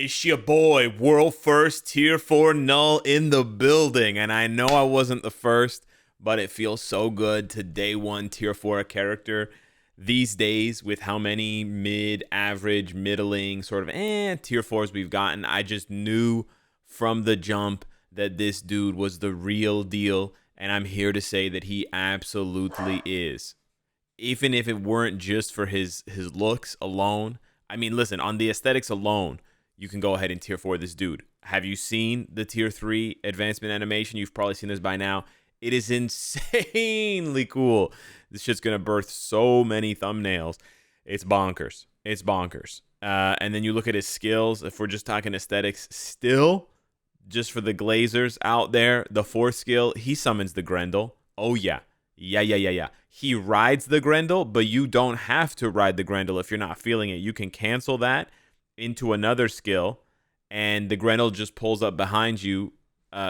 It's your boy, world first tier 4 null in the building. And I know I wasn't the first, but it feels so good to day one tier 4 character. These days, with how many mid, average, middling, sort of tier 4s we've gotten, I just knew from the jump that this dude was the real deal. And I'm here to say that he absolutely is. Even if it weren't just for his looks alone. I mean, listen, on the aesthetics alone, you can go ahead and tier 4 this dude. Have you seen the tier 3 advancement animation? You've probably seen this by now. It is insanely cool. This shit's going to birth so many thumbnails. It's bonkers. It's bonkers. And then you look at his skills. If we're just talking aesthetics, still, just for the glazers out there, the 4th skill, he summons the Grendel. Oh, yeah. Yeah. He rides the Grendel, but you don't have to ride the Grendel if you're not feeling it. You can cancel that into another skill, and the Grendel just pulls up behind you,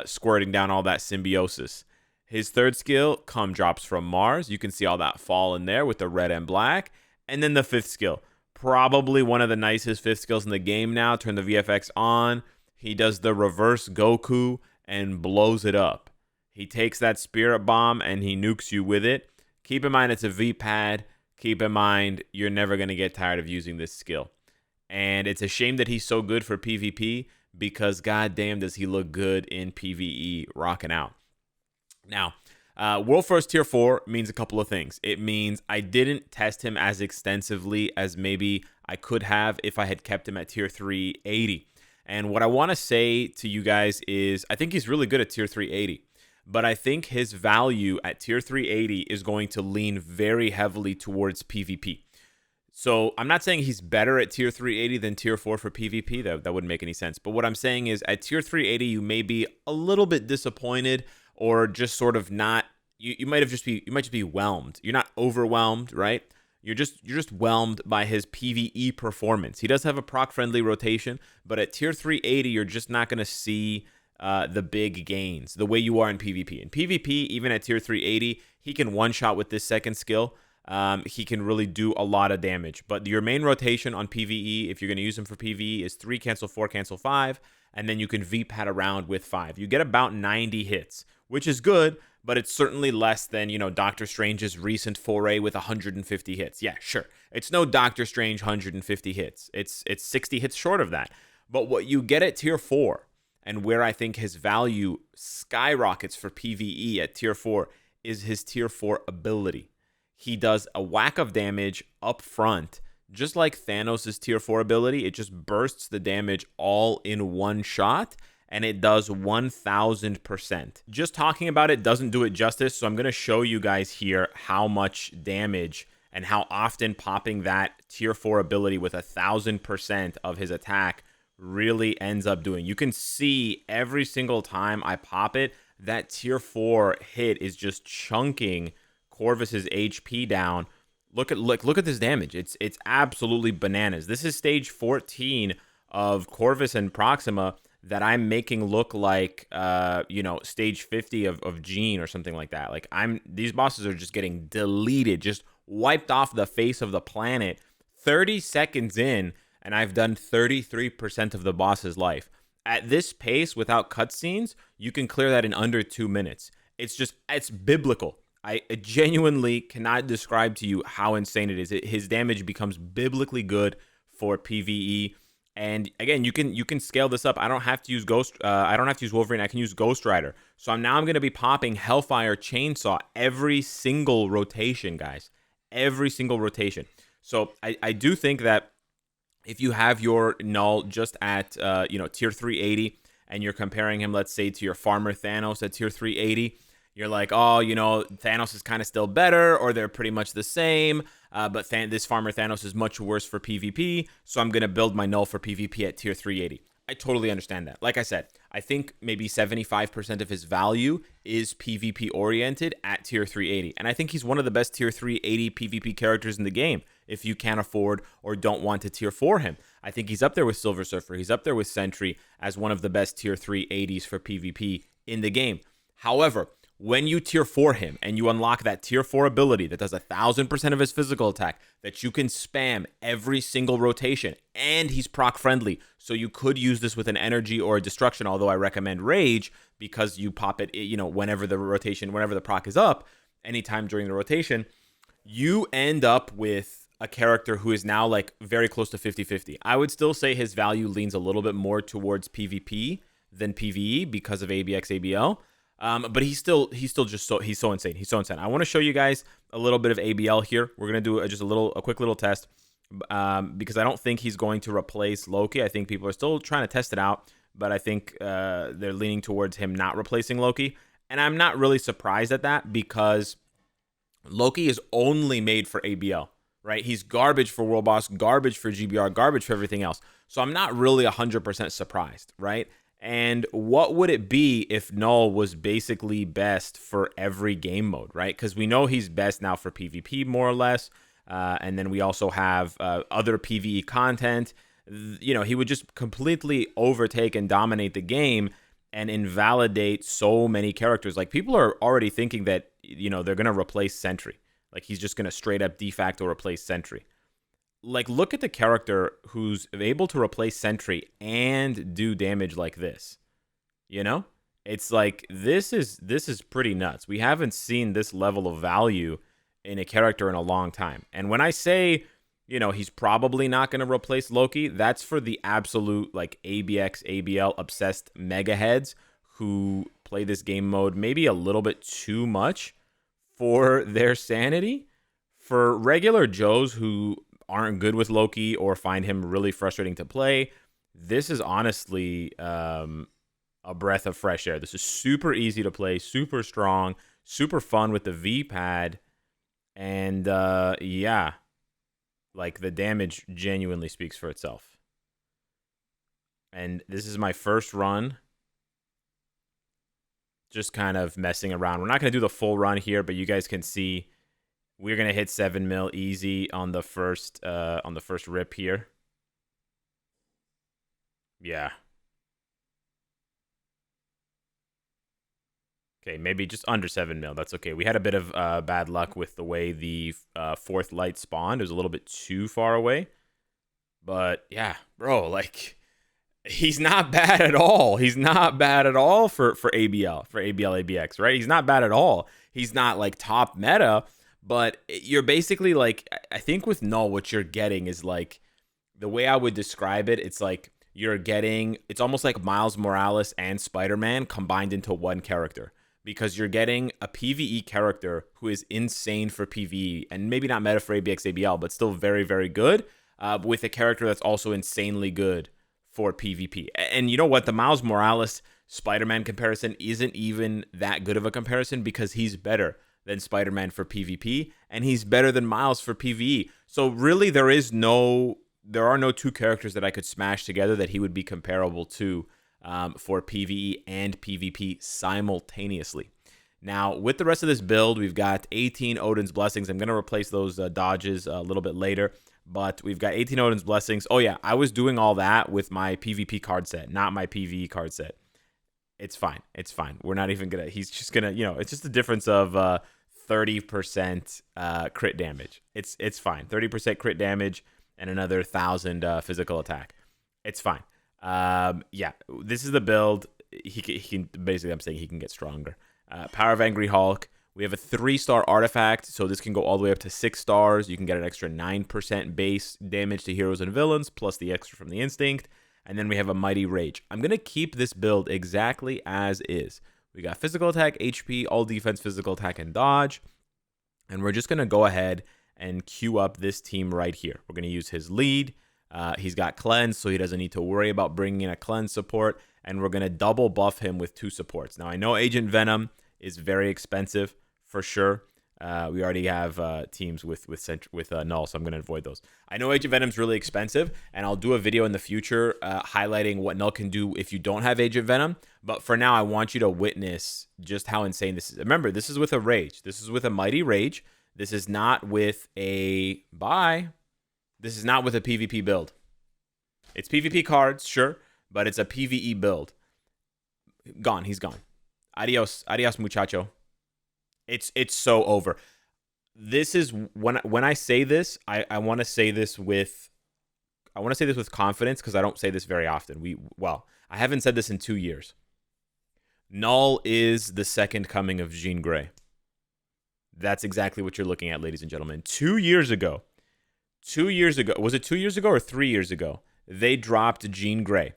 squirting down all that symbiosis. His 3rd skill, Come Drops from Mars. You can see all that fall in there with the red and black. And then the 5th skill, probably one of the nicest 5th skills in the game now. Turn the VFX on. He does the reverse GOOOOO and blows it up. He takes that spirit bomb and he nukes you with it. Keep in mind it's a V-pad. Keep in mind you're never going to get tired of using this skill. And it's a shame that he's so good for PvP because goddamn does he look good in PvE rocking out. Now, World First Tier 4 means a couple of things. It means I didn't test him as extensively as maybe I could have if I had kept him at Tier 380. And what I want to say to you guys is I think he's really good at Tier 380. But I think his value at Tier 380 is going to lean very heavily towards PvP. So I'm not saying he's better at Tier 380 than Tier 4 for PvP. That wouldn't make any sense. But what I'm saying is at Tier 380, you may be a little bit disappointed or just sort of not. You might just be whelmed. You're not overwhelmed, right? You're just whelmed by his PvE performance. He does have a proc-friendly rotation, but at Tier 380, you're just not going to see the big gains the way you are in PvP. In PvP, even at Tier 380, he can one-shot with this 2nd skill. He can really do a lot of damage. But your main rotation on PvE, if you're going to use him for PvE, is 3 cancel 4 cancel 5, and then you can V-pad around with 5. You get about 90 hits, which is good, but it's certainly less than, Doctor Strange's recent foray with 150 hits. Yeah, sure. It's no Doctor Strange 150 hits. It's 60 hits short of that. But what you get at Tier 4, and where I think his value skyrockets for PvE at Tier 4, is his Tier 4 ability. He does a whack of damage up front, just like Thanos' Tier 4 ability. It just bursts the damage all in one shot, and it does 1,000%. Just talking about it doesn't do it justice, so I'm going to show you guys here how much damage and how often popping that Tier 4 ability with 1,000% of his attack really ends up doing. You can see every single time I pop it, that Tier 4 hit is just chunking Corvus's HP down. Look at this damage. It's absolutely bananas. This is stage 14 of Corvus and Proxima that I'm making look like stage 50 of Jean or something like that. Like these bosses are just getting deleted, just wiped off the face of the planet 30 seconds in, and I've done 33% of the boss's life. At this pace without cutscenes, you can clear that in under 2 minutes. It's biblical. I genuinely cannot describe to you how insane it is. His damage becomes biblically good for PvE, and again, you can scale this up. I don't have to use I don't have to use Wolverine. I can use Ghost Rider. So I'm going to be popping Hellfire Chainsaw every single rotation, guys. Every single rotation. So I do think that if you have your null just at Tier 380, and you're comparing him, let's say, to your Farmer Thanos at Tier 380. You're like, Thanos is kind of still better, or they're pretty much the same, but this Farmer Thanos is much worse for PvP, so I'm going to build my null for PvP at Tier 380. I totally understand that. Like I said, I think maybe 75% of his value is PvP-oriented at Tier 380, and I think he's one of the best Tier 380 PvP characters in the game, if you can't afford or don't want to Tier 4 him. I think he's up there with Silver Surfer. He's up there with Sentry as one of the best Tier 380s for PvP in the game. However, When you tier 4 him and you unlock that tier 4 ability that does 1,000% of his physical attack that you can spam every single rotation, and he's proc friendly, so you could use this with an energy or a destruction, although I recommend rage because you pop it, you know, whenever the proc is up, anytime during the rotation, you end up with a character who is now like very close to 50-50. I would still say his value leans a little bit more towards PvP than PvE because of ABX ABL. But he's so insane. He's so insane. I want to show you guys a little bit of ABL here. We're gonna do a quick little test because I don't think he's going to replace Loki. I think people are still trying to test it out, but I think they're leaning towards him not replacing Loki, and I'm not really surprised at that because Loki is only made for ABL, right? He's garbage for World Boss, garbage for GBR, garbage for everything else. So I'm not really 100% surprised, right? And what would it be if KNULL was basically best for every game mode, right? Because we know he's best now for PvP, more or less. And then we also have other PvE content. You know, he would just completely overtake and dominate the game and invalidate so many characters. Like, people are already thinking that, you know, they're going to replace Sentry. Like, he's just going to straight up de facto replace Sentry. Like, look at the character who's able to replace Sentry and do damage like this. You know? It's like, this is pretty nuts. We haven't seen this level of value in a character in a long time. And when I say, you know, he's probably not going to replace Loki, that's for the absolute, like, ABX, ABL obsessed mega heads who play this game mode maybe a little bit too much for their sanity. For regular Joes who aren't good with Loki or find him really frustrating to play, this is honestly a breath of fresh air. This is super easy to play, super strong, super fun with the V-pad, and yeah, like, the damage genuinely speaks for itself. And this is my first run, just kind of messing around. We're not going to do the full run here, but you guys can see we're going to hit 7 mil easy on the first rip here. Yeah. Okay, maybe just under 7 mil. That's okay. We had a bit of bad luck with the way the fourth light spawned. It was a little bit too far away. But yeah, bro, like, he's not bad at all. He's not bad at all for ABL, for ABL ABX, right? He's not bad at all. He's not like top meta, but you're basically like, I think with KNULL, what you're getting is like, the way I would describe it, it's like it's almost like Miles Morales and Spider-Man combined into one character, because you're getting a PvE character who is insane for PvE and maybe not meta for ABX ABL, but still very, very good, with a character that's also insanely good for PvP. And you know what? The Miles Morales Spider-Man comparison isn't even that good of a comparison because he's better than Spider-Man for PvP and he's better than Miles for PvE. So really there are no two characters that I could smash together that he would be comparable to for PvE and PvP simultaneously. Now, with the rest of this build, we've got 18 Odin's Blessings. I'm going to replace those dodges a little bit later, but we've got 18 Odin's Blessings. Oh yeah, I was doing all that with my PvP card set, not my PvE card set. It's fine. It's fine. We're not even going to... He's just going to... You know, it's just a difference of 30% crit damage. It's fine. 30% crit damage and another 1,000 physical attack. It's fine. Yeah, this is the build. He can basically, I'm saying he can get stronger. Power of Angry Hulk. We have a 3-star artifact, so this can go all the way up to 6 stars. You can get an extra 9% base damage to heroes and villains, plus the extra from the instinct. And then we have a Mighty Rage. I'm going to keep this build exactly as is. We got physical attack, HP, all defense, physical attack, and dodge. And we're just going to go ahead and queue up this team right here. We're going to use his lead. He's got cleanse, so he doesn't need to worry about bringing in a cleanse support. And we're going to double buff him with 2 supports. Now, I know Agent Venom is very expensive for sure. We already have teams with KNULL, so I'm going to avoid those. I know Agent Venom's really expensive, and I'll do a video in the future highlighting what KNULL can do if you don't have Agent Venom. But for now, I want you to witness just how insane this is. Remember, this is with a Rage. This is with a Mighty Rage. This is not with a... This is not with a PvP build. It's PvP cards, sure, but it's a PvE build. Gone. He's gone. Adios. Adios, muchacho. It's so over. This is when I say this, I want to say this with confidence because I don't say this very often. I haven't said this in 2 years. Null is the second coming of Jean Grey. That's exactly what you're looking at, ladies and gentlemen. 2 years ago, was it 2 years ago or 3 years ago? They dropped Jean Grey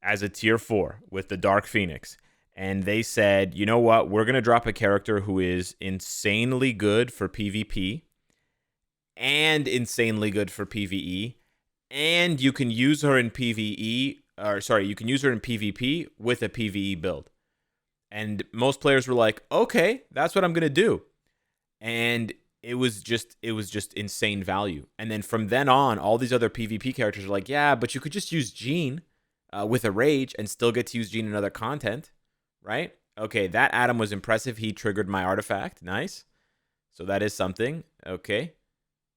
as a tier 4 with the Dark Phoenix. And they said, you know what? We're going to drop a character who is insanely good for PvP and insanely good for PvE. And you can use her in PvP with a PvE build. And most players were like, okay, that's what I'm going to do. And it was just insane value. And then from then on, all these other PvP characters are like, yeah, but you could just use Jean with a Rage and still get to use Jean in other content, right? Okay, that Adam was impressive. He triggered my artifact. Nice. So that is something. Okay.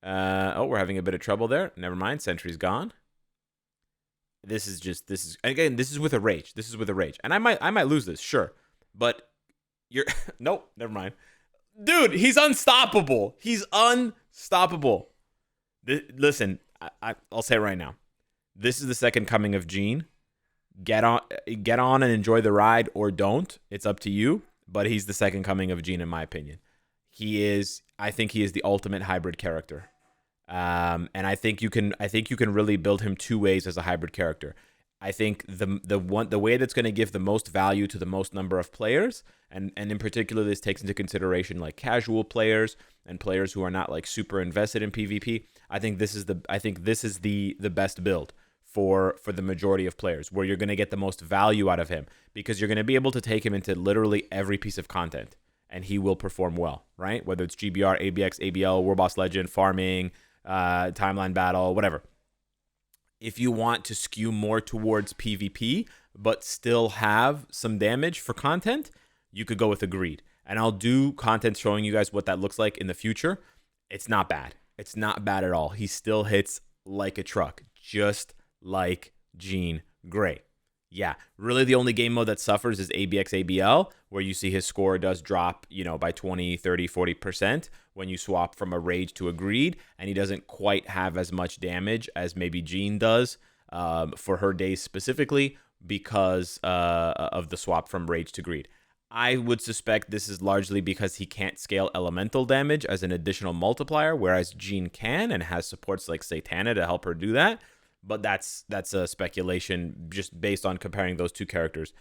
We're having a bit of trouble there. Never mind. Sentry's gone. This is with a Rage. This is with a Rage. And I might lose this, sure. But you're nope, never mind. Dude, he's unstoppable. He's unstoppable. Listen, I'll say it right now. This is the second coming of Jean. Get on and enjoy the ride, or don't. It's up to you. But he's the second coming of Jean, in my opinion. I think he is the ultimate hybrid character. And I think you can really build him two ways as a hybrid character. I think the way that's going to give the most value to the most number of players, and in particular, this takes into consideration like casual players and players who are not like super invested in PvP. I think this is the best build for the majority of players, where you're going to get the most value out of him, because you're going to be able to take him into literally every piece of content, and he will perform well, right? Whether it's GBR, ABX, ABL, War Boss Legend, farming, timeline battle, whatever. If you want to skew more towards PvP, but still have some damage for content, you could go with Agreed. And I'll do content showing you guys what that looks like in the future. It's not bad. It's not bad at all. He still hits like a truck, just like Jean Grey. Yeah, really the only game mode that suffers is ABX ABL, where you see his score does drop, by 20, 30, 40% when you swap from a Rage to Agreed, and he doesn't quite have as much damage as maybe Jean does for her days specifically because of the swap from Rage to Greed. I would suspect this is largely because he can't scale elemental damage as an additional multiplier, whereas Jean can and has supports like Satana to help her do that. But that's a speculation just based on comparing those two characters.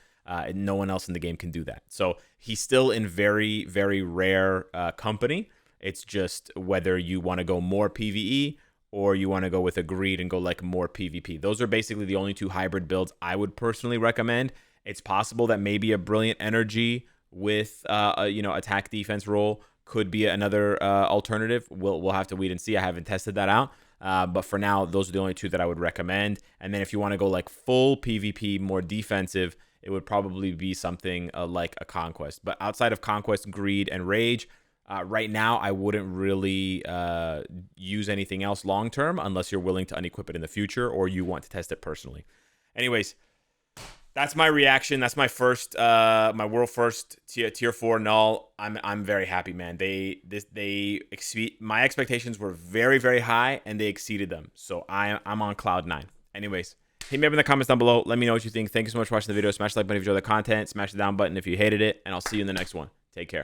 No one else in the game can do that. So he's still in very, very rare company. It's just whether you want to go more PvE or you want to go with Agreed and go like more PvP. Those are basically the only two hybrid builds I would personally recommend. It's possible that maybe a Brilliant Energy with attack defense role could be another alternative. We'll have to wait and see. I haven't tested that out. But for now, those are the only two that I would recommend. And then if you want to go like full PvP, more defensive, it would probably be something like a Conquest. But outside of Conquest, Greed, and Rage, right now, I wouldn't really use anything else long term unless you're willing to unequip it in the future or you want to test it personally. Anyways, that's my reaction. That's my first, my world first tier 4 null. I'm very happy, man. My expectations were very, very high, and they exceeded them. So I'm on cloud 9. Anyways, hit me up in the comments down below. Let me know what you think. Thank you so much for watching the video. Smash the like button if you enjoyed the content. Smash the down button if you hated it, and I'll see you in the next one. Take care.